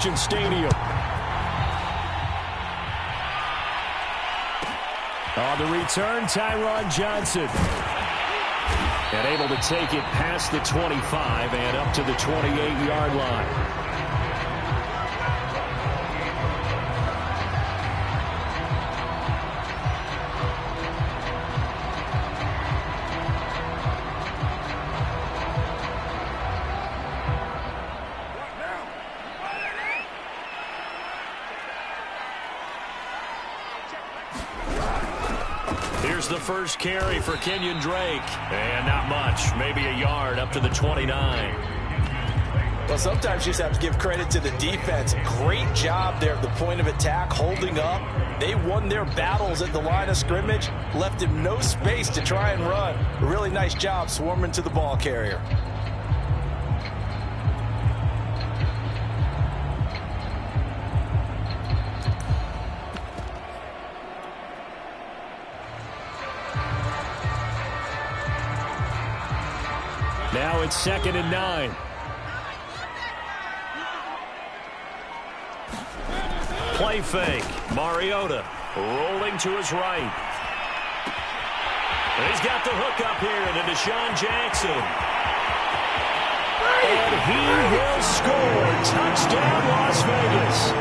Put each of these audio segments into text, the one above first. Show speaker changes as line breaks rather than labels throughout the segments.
Allegiant Stadium. On the return, Tyron Johnson. And able to take it past the 25 and up to the 28-yard line. Here's the first carry for Kenyon Drake. And not much, maybe a yard up to the 29.
Well, sometimes you just have to give credit to the defense. Great job there at the point of attack, holding up. They won their battles at the line of scrimmage, left him no space to try and run. A really nice job swarming to the ball carrier.
Now it's 2nd and 9. Play fake. Mariota rolling to his right. And he's got the hook up here to Deshaun Jackson. And he will score. Touchdown, Las Vegas.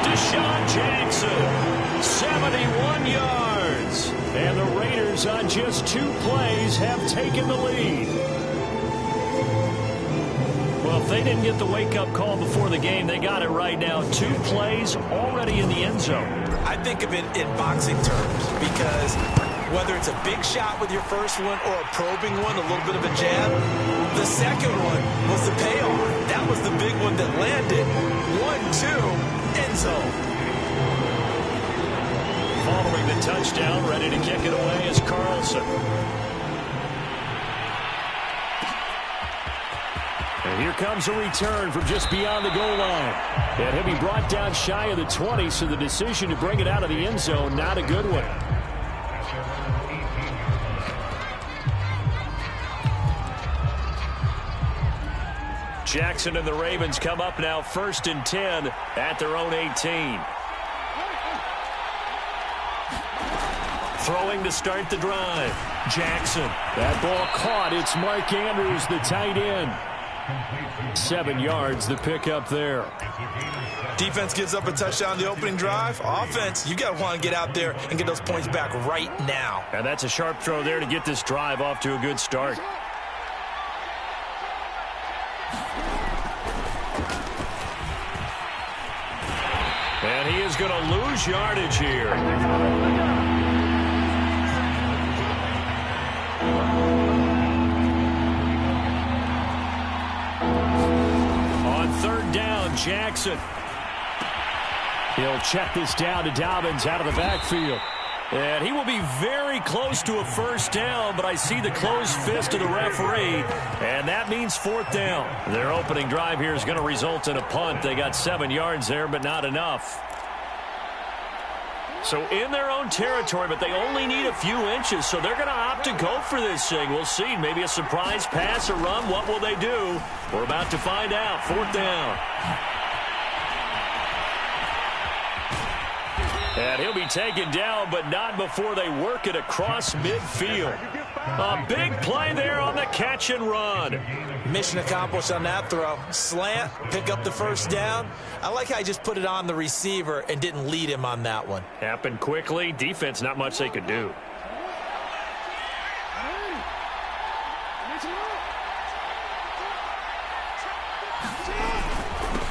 Deshaun Jackson, 71 yards. And the Raiders on just 2 plays have taken the lead. Well, if they didn't get the wake-up call before the game, they got it right now. 2 plays already in the end zone.
I think of it in boxing terms because whether it's a big shot with your first one or a probing one, a little bit of a jab, the second one was the payoff. That was the big one that landed. 1-2, end zone.
Following the touchdown, ready to kick it away is Carlson. And here comes a return from just beyond the goal line. And he'll be brought down shy of the 20, so the decision to bring it out of the end zone, not a good one. Jackson and the Ravens come up now 1st and 10 at their own 18. Throwing to start the drive. Jackson. That ball caught. It's Mark Andrews, the tight end. 7 yards, the pickup there.
Defense gives up a touchdown the opening drive. Offense, you got to want to get out there and get those points back right now.
And that's a sharp throw there to get this drive off to a good start. And he is going to lose yardage here. On 3rd down, Jackson. He'll check this down to Dobbins out of the backfield. And he will be very close to a first down, but I see the closed fist of the referee, and that means 4th down. Their opening drive here is going to result in a punt. They got 7 yards there, but not enough. So in their own territory, but they only need a few inches, so they're going to opt to go for this thing. We'll see. Maybe a surprise pass or run. What will they do? We're about to find out. 4th down. And he'll be taken down, but not before they work it across midfield. A big play there on the catch and run.
Mission accomplished on that throw. Slant, pick up the first down. I like how he just put it on the receiver and didn't lead him on that one.
Happened quickly. Defense, not much they could do.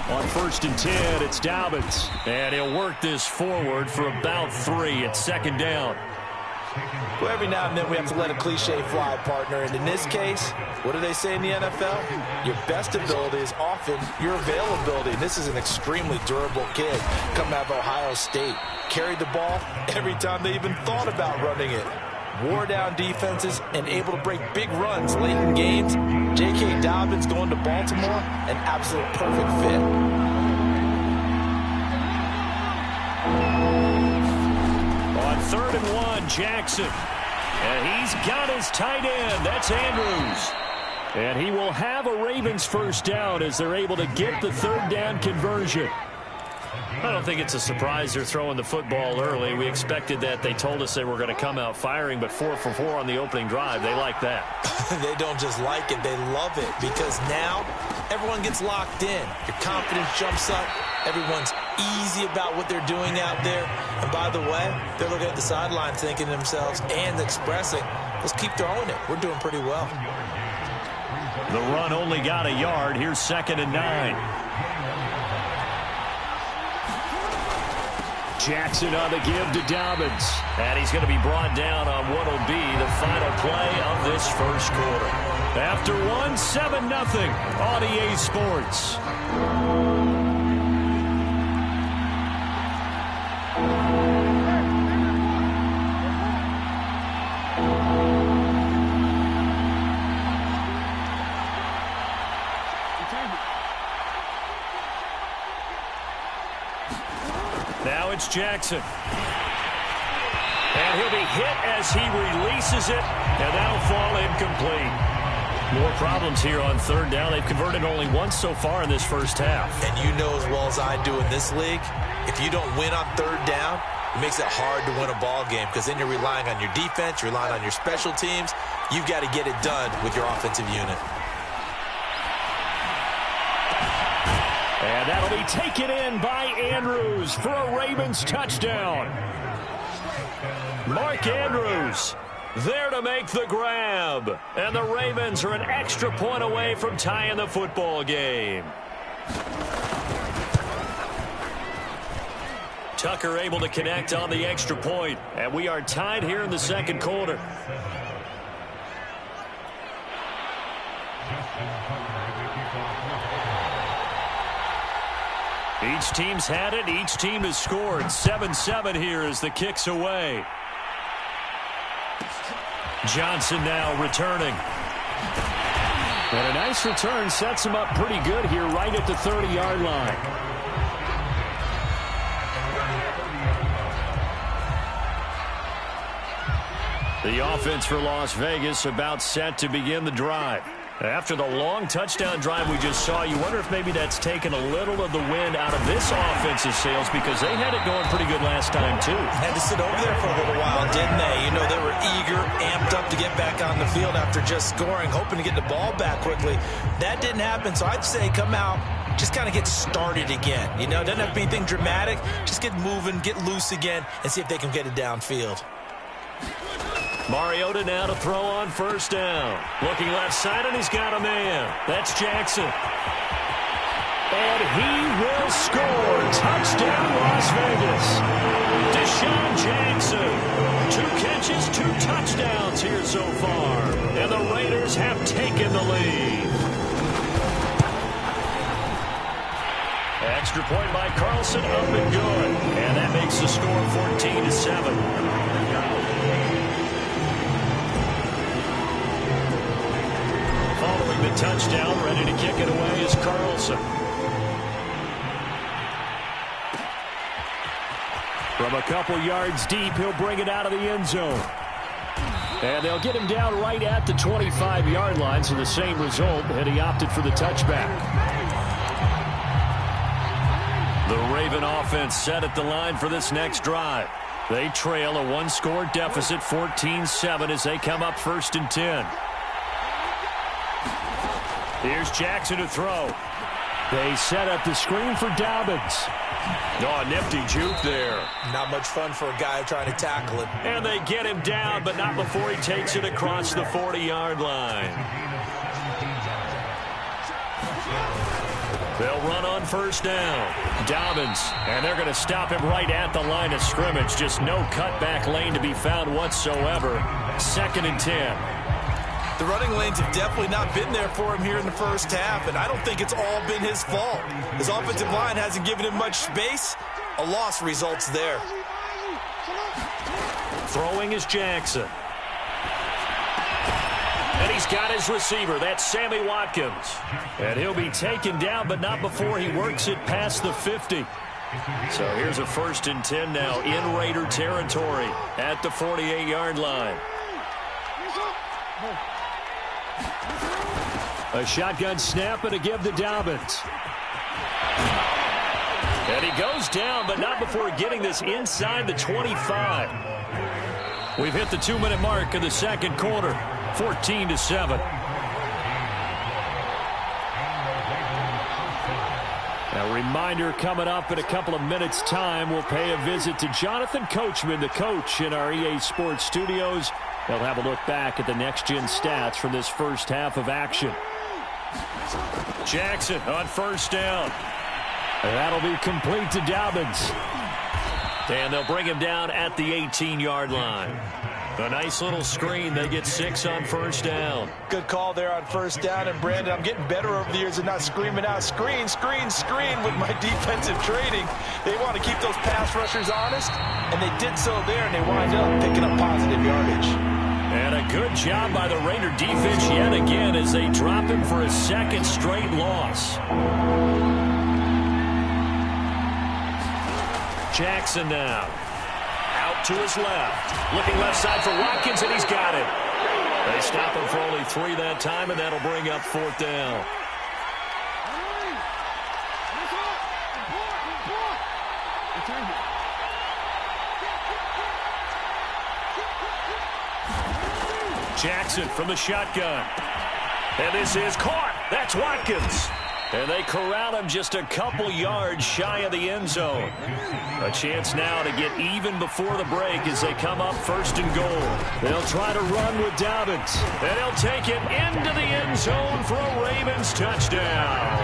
On 1st and 10, it's Dobbins. And he'll work this forward for about 3 at 2nd down.
Well, every now and then we have to let a cliche fly, partner. And in this case, what do they say in the NFL? Your best ability is often your availability. And this is an extremely durable kid coming out of Ohio State. Carried the ball every time they even thought about running it. Wore down defenses and able to break big runs late in games. J.K. Dobbins going to Baltimore, an absolute perfect fit.
On 3rd and 1, Jackson. And he's got his tight end. That's Andrews. And he will have a Ravens first down as they're able to get the third down conversion. I don't think it's a surprise they're throwing the football early. We expected that. They told us they were going to come out firing, but 4 for 4 on the opening drive. They like that.
They don't just like it, they love it, because now everyone gets locked in. Your confidence jumps up. Everyone's easy about what they're doing out there. And by the way, they're looking at the sideline thinking to themselves and expressing, let's keep throwing it. We're doing pretty well.
The run only got a yard. Here's 2nd and 9. Jackson on the give to Dobbins. And he's going to be brought down on what will be the final play of this first quarter. After 7-0 on EA Sports. Now it's Jackson. And he'll be hit as he releases it, and that'll fall incomplete. More problems here on third down. They've converted only once so far in this first half.
And you know as well as I do in this league, if you don't win on third down, it makes it hard to win a ball game because then you're relying on your defense, you're relying on your special teams. You've got to get it done with your offensive unit.
And that'll be taken in by Andrews for a Ravens touchdown. Mark Andrews there to make the grab. And the Ravens are an extra point away from tying the football game. Tucker able to connect on the extra point. And we are tied here in the second quarter. Each team's had it. Each team has scored. 7-7 here as the kick's away. Johnson now returning. And a nice return sets him up pretty good here right at the 30-yard line. The offense for Las Vegas about set to begin the drive. After the long touchdown drive we just saw, you wonder if maybe that's taken a little of the wind out of this offense's sails because they had it going pretty good last time, too.
Had to sit over there for a little while, didn't they? You know, they were eager, amped up to get back on the field after just scoring, hoping to get the ball back quickly. That didn't happen, so I'd say come out, just kind of get started again. You know, doesn't have to be anything dramatic. Just get moving, get loose again, and see if they can get it downfield.
Mariota now to throw on first down. Looking left side, and he's got a man. That's Jackson. And he will score. Touchdown, Las Vegas. Deshaun Jackson. 2 catches, 2 touchdowns here so far. And the Raiders have taken the lead. Extra point by Carlson, up and good. And that makes the score 14-7. Following the touchdown, ready to kick it away is Carlson. From a couple yards deep, he'll bring it out of the end zone. And they'll get him down right at the 25-yard line, so the same result, and he opted for the touchback. The Raven offense set at the line for this next drive. They trail a 1-score deficit, 14-7, as they come up 1st and 10. Here's Jackson to throw. They set up the screen for Dobbins. Oh, nifty juke there.
Not much fun for a guy trying to tackle it.
And they get him down, but not before he takes it across the 40-yard line. They'll run on first down. Dobbins, and they're going to stop him right at the line of scrimmage. Just no cutback lane to be found whatsoever. 2nd and 10.
The running lanes have definitely not been there for him here in the first half, and I don't think it's all been his fault. His offensive line hasn't given him much space. A loss results there.
Throwing is Jackson. And he's got his receiver. That's Sammy Watkins. And he'll be taken down, but not before he works it past the 50. So here's a 1st and 10 now in Raider territory at the 48-yard line. A shotgun snap and a give to Dobbins. And he goes down, but not before getting this inside the 25. We've hit the 2-minute mark in the second quarter, 14-7. A reminder coming up in a couple of minutes' time, we'll pay a visit to Jonathan Coachman, the coach in our EA Sports studios. They'll have a look back at the next-gen stats from this first half of action. Jackson on first down. And that'll be complete to Dobbins. And they'll bring him down at the 18-yard line. A nice little screen. They get 6 on first down.
Good call there on first down. And, Brandon, I'm getting better over the years and not screaming out, screen, screen, screen with my defensive training. They want to keep those pass rushers honest, and they did so there, and they wind up picking up positive yardage.
And a good job by the Raider defense yet again as they drop him for a second straight loss. Jackson now. Out to his left. Looking left side for Watkins, and he's got it. They stop him for only 3 that time, and that'll bring up fourth down. Jackson from the shotgun. And this is caught. That's Watkins. And they corral him just a couple yards shy of the end zone. A chance now to get even before the break as they come up first and goal. They'll try to run with Dobbins. And he'll take it into the end zone for a Ravens touchdown.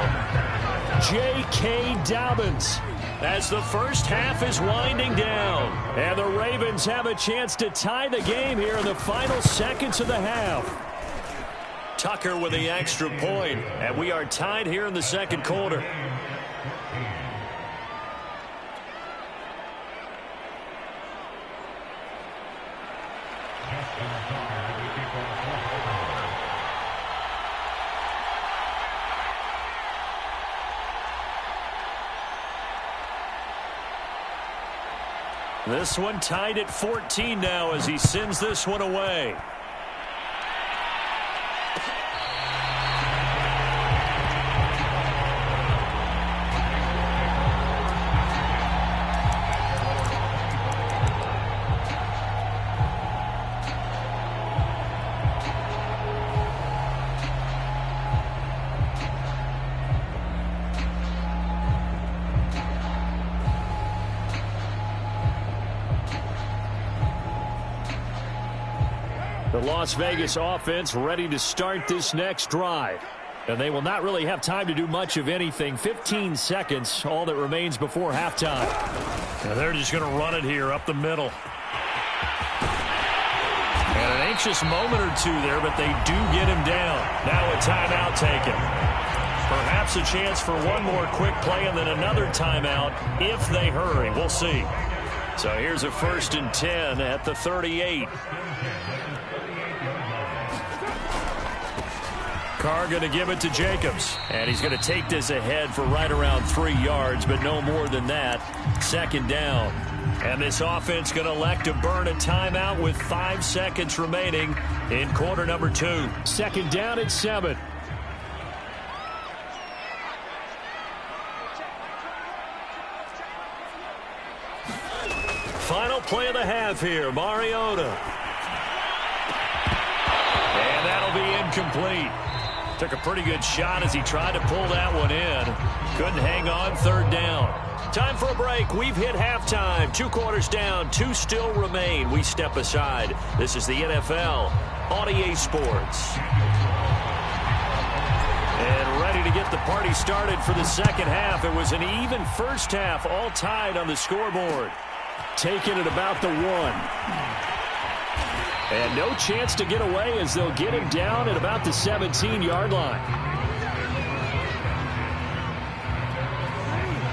J.K. Dobbins as the first half is winding down. And the Ravens have a chance to tie the game here in the final seconds of the half. Tucker with the extra point, and we are tied here in the second quarter. This one tied at 14 now as he sends this one away. The Las Vegas offense ready to start this next drive. And they will not really have time to do much of anything. 15 seconds, all that remains before halftime. And they're just going to run it here up the middle. And an anxious moment or two there, but they do get him down. Now a timeout taken. Perhaps a chance for one more quick play and then another timeout if they hurry. We'll see. So here's a 1st and 10 at the 38. Carr going to give it to Jacobs. And he's going to take this ahead for right around 3 yards, but no more than that. Second down. And this offense going to elect to burn a timeout with 5 seconds remaining in quarter number 2. Second down at 7. Final play of the half here, Mariota. And that'll be incomplete. Took a pretty good shot as he tried to pull that one in. Couldn't hang on, third down. Time for a break. We've hit halftime. 2 quarters down, 2 still remain. We step aside. This is the NFL on EA Sports. And ready to get the party started for the second half. It was an even first half, all tied on the scoreboard. Taken at about the 1. And no chance to get away as they'll get him down at about the 17-yard line.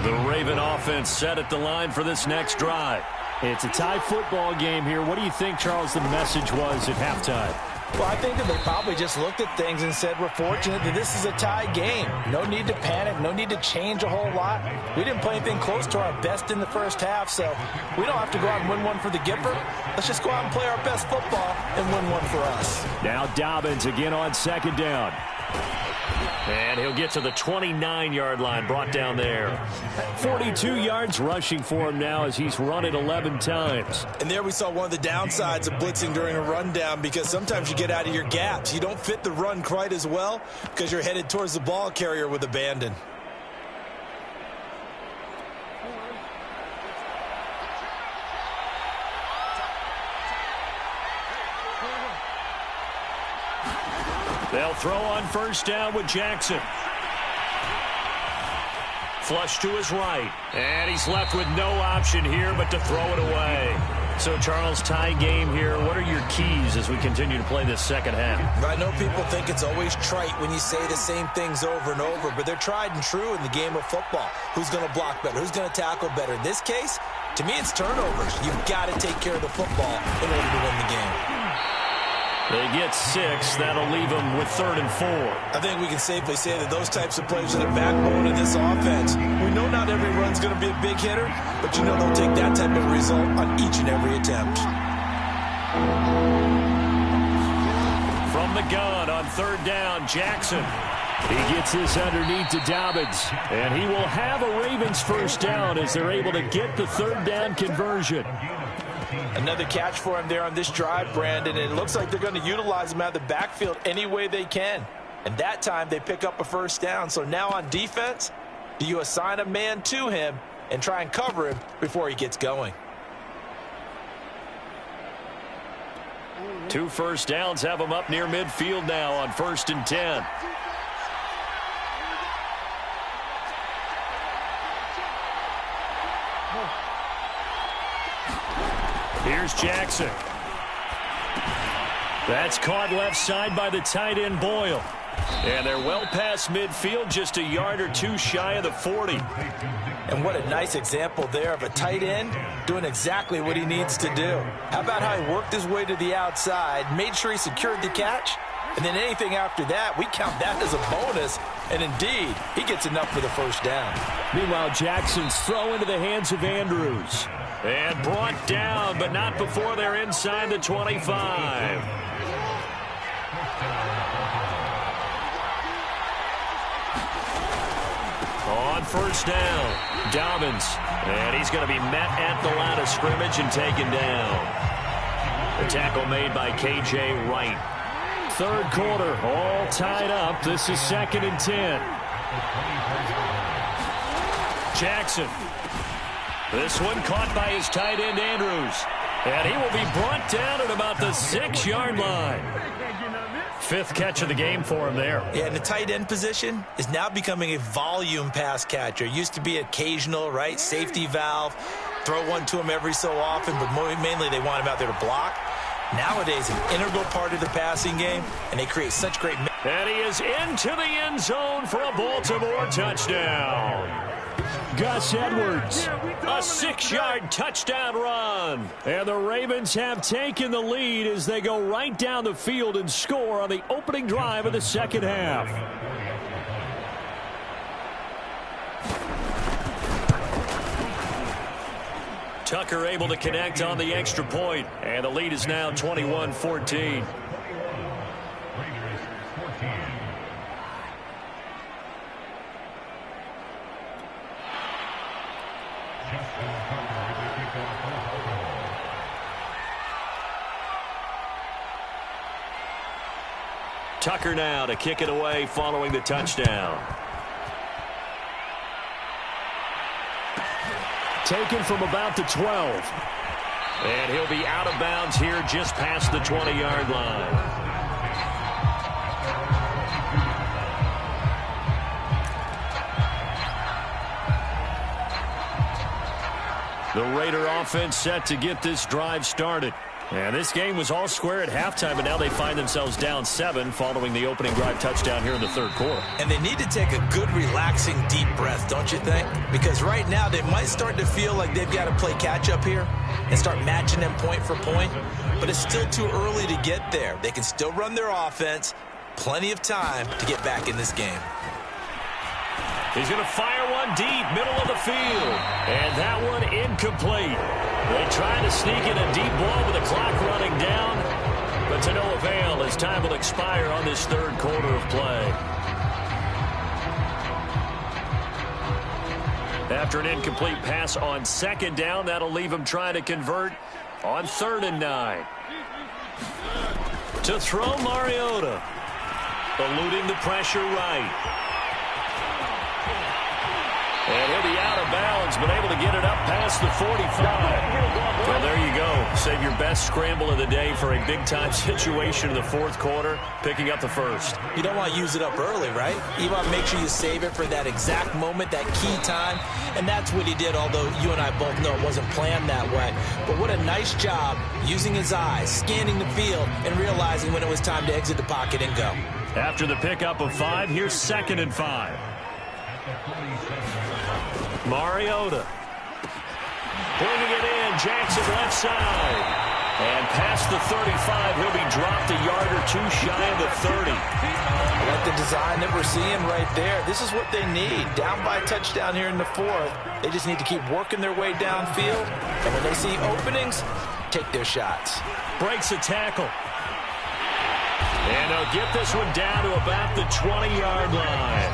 The Raven offense set at the line for this next drive. It's a tie football game here. What do you think, Charles, the message was at halftime?
Well, I think that they probably just looked at things and said, we're fortunate that this is a tie game. No need to panic. No need to change a whole lot. We didn't play anything close to our best in the first half, so we don't have to go out and win one for the Gipper. Let's just go out and play our best football and win one for us.
Now Dobbins again on second down. And he'll get to the 29-yard line, brought down there. 42 yards rushing for him now as he's run it 11 times.
And there we saw one of the downsides of blitzing during a rundown, because sometimes you get out of your gaps. You don't fit the run quite as well because you're headed towards the ball carrier with abandon.
They'll throw on first down with Jackson. Flush to his right. And he's left with no option here but to throw it away. So, Charles, tie game here. What are your keys as we continue to play this second half?
I know people think it's always trite when you say the same things over and over, but they're tried and true in the game of football. Who's going to block better? Who's going to tackle better? In this case, to me, it's turnovers. You've got to take care of the football in order to win the game.
They get 6. That'll leave them with 3rd and 4.
I think we can safely say that those types of plays are the backbone of this offense. We know not every run's going to be a big hitter, but you know they'll take that type of result on each and every attempt.
From the gun on 3rd down, Jackson. He gets this underneath to Dobbins, and he will have a Ravens first down as they're able to get the 3rd down conversion.
Another catch for him there on this drive, Brandon. And it looks like they're going to utilize him out of the backfield any way they can. And that time they pick up a first down. So now on defense, do you assign a man to him and try and cover him before he gets going?
2 first downs have him up near midfield now on 1st and 10. Here's Jackson. That's caught left side by the tight end Boyle. And they're well past midfield, just a yard or 2 shy of the 40.
And what a nice example there of a tight end doing exactly what he needs to do. How about how he worked his way to the outside, made sure he secured the catch, and then anything after that, we count that as a bonus. And indeed, he gets enough for the first down.
Meanwhile, Jackson's throw into the hands of Andrews. And brought down, but not before they're inside the 25. On first down, Dobbins. And he's going to be met at the line of scrimmage and taken down. The tackle made by K.J. Wright. 3rd quarter, all tied up. This is 2nd and 10. Jackson. This one caught by his tight end, Andrews. And he will be brought down at about the 6-yard line. 5th catch of the game for him there.
Yeah, and the tight end position is now becoming a volume pass catcher. Used to be occasional, right? Safety valve. Throw one to him every so often, but mainly they want him out there to block. Nowadays, an integral part of the passing game, and they create such great...
And he is into the end zone for a Baltimore touchdown. Gus Edwards, a 6-yard touchdown run. And the Ravens have taken the lead as they go right down the field and score on the opening drive of the second half. Tucker able to connect on the extra point, and the lead is now 21-14. Tucker now to kick it away following the touchdown. Taken from about the 12. And he'll be out of bounds here just past the 20-yard line. The Raider offense set to get this drive started. And this game was all square at halftime, but now they find themselves down 7 following the opening drive touchdown here in the 3rd quarter.
And they need to take a good, relaxing, deep breath, don't you think? Because right now they might start to feel like they've got to play catch-up here and start matching them point for point. But it's still too early to get there. They can still run their offense. Plenty of time to get back in this game.
He's going to fire one deep, middle of the field. And that one incomplete. They try to sneak in a deep ball with the clock running down. But to no avail as time will expire on this 3rd quarter of play. After an incomplete pass on second down, that'll leave him trying to convert on 3rd and 9. To throw, Mariota. Eluding the pressure right. And he'll be out of bounds, but able to get it up past the 45. Well, there you go. Save your best scramble of the day for a big-time situation in the 4th quarter, picking up the 1st.
You don't want to use it up early, right? You want to make sure you save it for that exact moment, that key time. And that's what he did, although you and I both know it wasn't planned that way. But what a nice job using his eyes, scanning the field, and realizing when it was time to exit the pocket and go.
After the pickup of 5, here's 2nd and 5. Mariota. Bringing it in. Jackson left side. And past the 35, he'll be dropped a yard or two shy of the 30.
I like the design that we're seeing right there. This is what they need. Down by a touchdown here in the 4th. They just need to keep working their way downfield. And when they see openings, take their shots.
Breaks a tackle. And they'll get this one down to about the 20-yard line.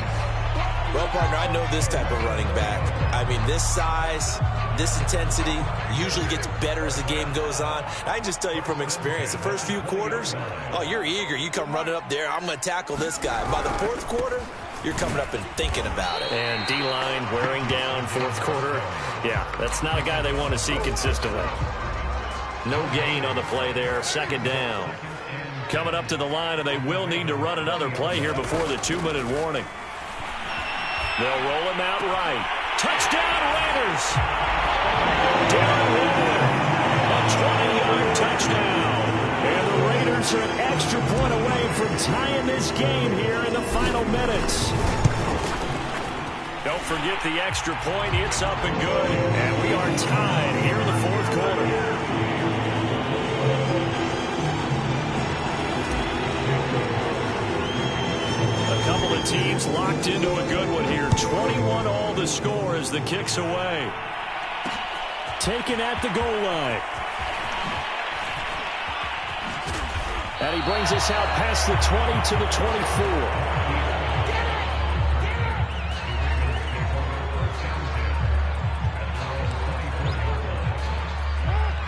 Well, partner, I know this type of running back. I mean, this size, this intensity usually gets better as the game goes on. I can just tell you from experience, the first few quarters, oh, you're eager. You come running up there, I'm going to tackle this guy. By the 4th quarter, you're coming up and thinking about it.
And D-line wearing down 4th quarter. Yeah, that's not a guy they want to see consistently. No gain on the play there, 2nd down. Coming up to the line, and they will need to run another play here before the 2-minute warning. They'll roll him out right. Touchdown, Raiders! Darren Waller, a 20-yard touchdown. And the Raiders are an extra point away from tying this game here in the final minutes. Don't forget the extra point. It's up and good. And we are tied here in the 4th quarter. Couple of teams locked into a good one here. 21 all the score as the kick's away. Taken at the goal line. And he brings us out past the 20 to the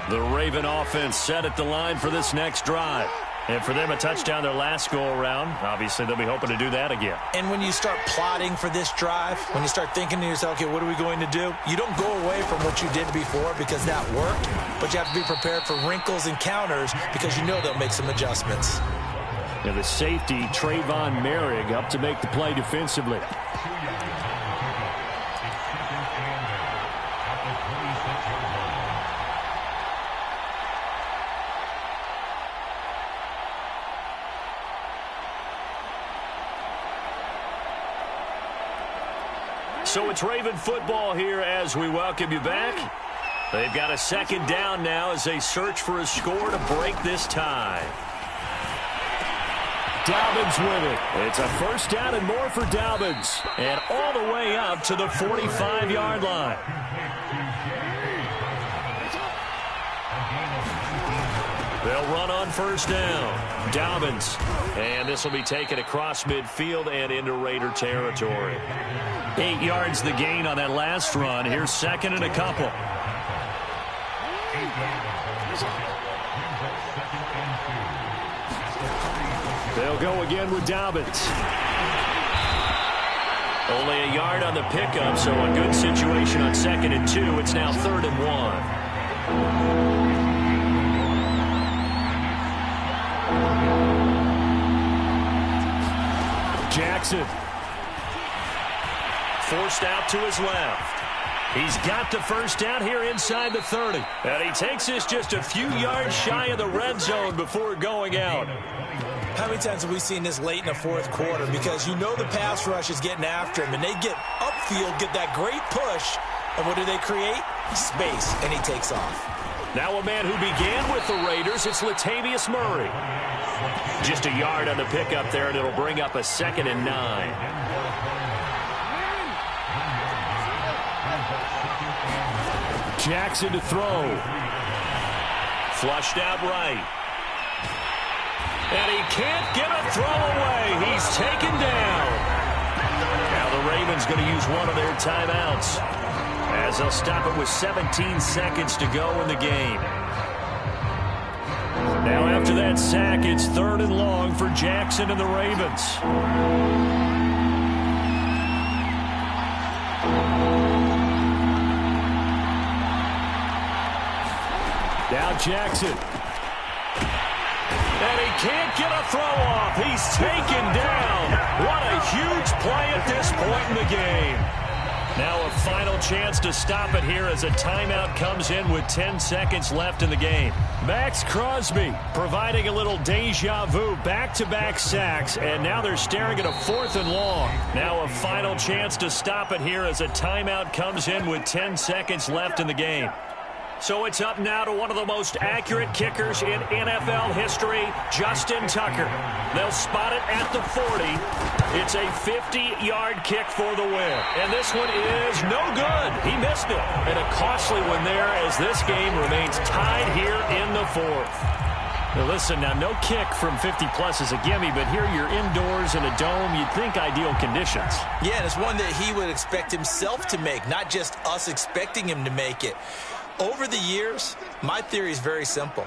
24. The Raven offense set at the line for this next drive. And for them, a touchdown their last go-around. Obviously, they'll be hoping to do that again.
And when you start plotting for this drive, when you start thinking to yourself, okay, what are we going to do? You don't go away from what you did before because that worked, but you have to be prepared for wrinkles and counters because you know they'll make some adjustments.
And the safety, Trayvon Merrick, up to make the play defensively. So it's Raven football here as we welcome you back. They've got a 2nd down now as they search for a score to break this tie. Dobbins with it. It's a 1st down and more for Dobbins. And all the way up to the 45-yard line. They'll run on 1st down. Dobbins. And this will be taken across midfield and into Raider territory. 8 yards the gain on that last run. Here's 2nd and a couple. They'll go again with Dobbins. Only a yard on the pickup, so a good situation on 2nd and 2. It's now 3rd and 1. Jackson. Forced out to his left. He's got the 1st down here inside the 30. And he takes this just a few yards shy of the red zone before going out.
How many times have we seen this late in the 4th quarter? Because you know the pass rush is getting after him, and they get upfield, get that great push, and what do they create? Space, and he takes off.
Now a man who began with the Raiders, it's Latavius Murray. Just a yard on the pickup there, and it'll bring up a 2nd and 9. Jackson to throw. Flushed out right. And he can't get a throw away. He's taken down. Now the Ravens going to use one of their timeouts. as they'll stop it with 17 seconds to go in the game. Now after that sack, it's 3rd and long for Jackson and the Ravens. Now Jackson. And he can't get a throw off. He's taken down. What a huge play at this point in the game. Now a final chance to stop it here as a timeout comes in with 10 seconds left in the game. Max Crosby providing a little deja vu, back-to-back sacks, and now they're staring at a 4th and long. Now a final chance to stop it here as a timeout comes in with 10 seconds left in the game. So it's up now to one of the most accurate kickers in NFL history, Justin Tucker. They'll spot it at the 40. It's a 50-yard kick for the win. And this one is no good. He missed it. And a costly one there as this game remains tied here in the 4th. Now listen, now no kick from 50-plus is a gimme, but here you're indoors in a dome. You'd think ideal conditions.
Yeah, and it's one that he would expect himself to make, not just us expecting him to make it. Over the years, my theory is very simple.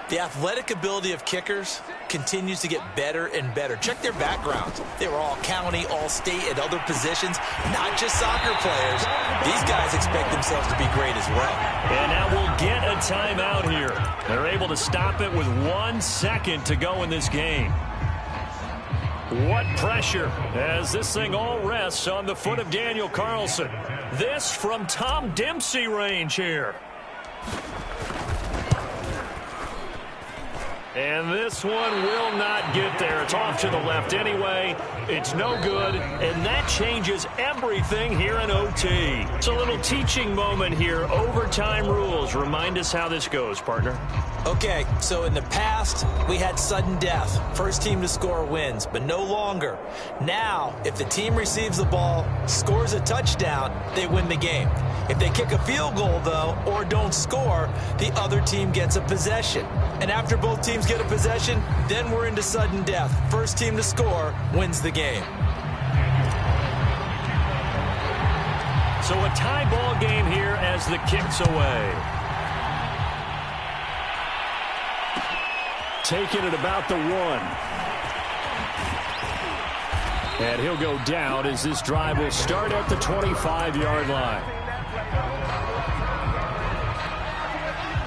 The athletic ability of kickers continues to get better and better. Check their backgrounds. They were all county, all state, at other positions, not just soccer players. These guys expect themselves to be great as well.
And now we'll get a timeout here. They're able to stop it with 1 second to go in this game. What pressure as this thing all rests on the foot of Daniel Carlson. This from Tom Dempsey range here. And this one will not get there. It's off to the left anyway. It's no good, and that changes everything here in OT. It's a little teaching moment here. Overtime rules. Remind us how this goes, partner.
Okay, so in the past, we had sudden death. First team to score wins, but no longer. Now, if the team receives the ball, scores a touchdown, they win the game. If they kick a field goal, though, or don't score, the other team gets a possession. And after both teams get a possession, then we're into sudden death. First team to score wins the game.
So a tie ball game here as the kick's away. Taking it about the 1. And he'll go down as this drive will start at the 25-yard line.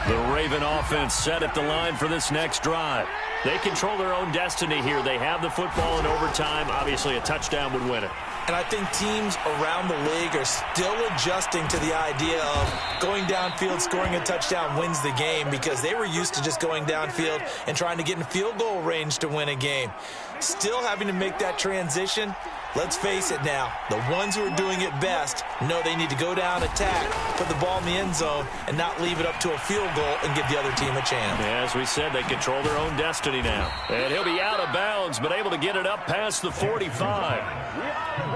The Raven offense set at the line for this next drive. They control their own destiny here. They have the football in overtime. Obviously, a touchdown would win it.
And I think teams around the league are still adjusting to the idea of going downfield, scoring a touchdown wins the game, because they were used to just going downfield and trying to get in field goal range to win a game. Still having to make that transition. Let's face it now, the ones who are doing it best know they need to go down, attack, put the ball in the end zone, and not leave it up to a field goal and give the other team a chance.
Yeah, as we said, they control their own destiny now. And he'll be out of bounds, but able to get it up past the 45.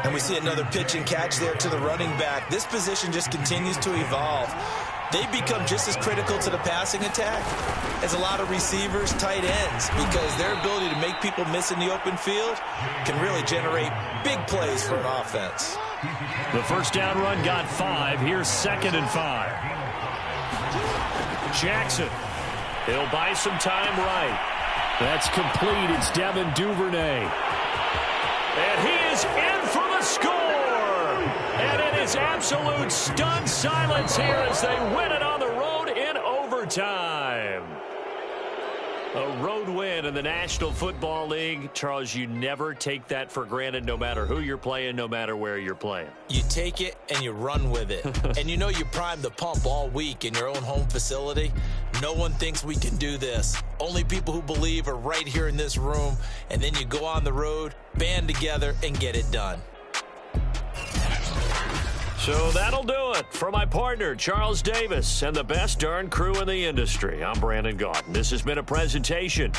And we see another pitch and catch there to the running back. This position just continues to evolve. They become just as critical to the passing attack as a lot of receivers, tight ends, because their ability to make people miss in the open field can really generate big plays for an offense.
The first down run got 5. Here's 2nd and 5. Jackson. He'll buy some time right. That's complete. It's Devin Duvernay. And he is in for the score. And it is absolute stunned silence here as they win it on the road in overtime. A road win in the National Football League. Charles, you never take that for granted, no matter who you're playing, no matter where you're playing.
You take it and you run with it. And you know you primed the pump all week in your own home facility. No one thinks we can do this. Only people who believe are right here in this room. And then you go on the road, band together, and get it done.
So that'll do it for my partner, Charles Davis, and the best darn crew in the industry. I'm Brandon Gaudin. This has been a presentation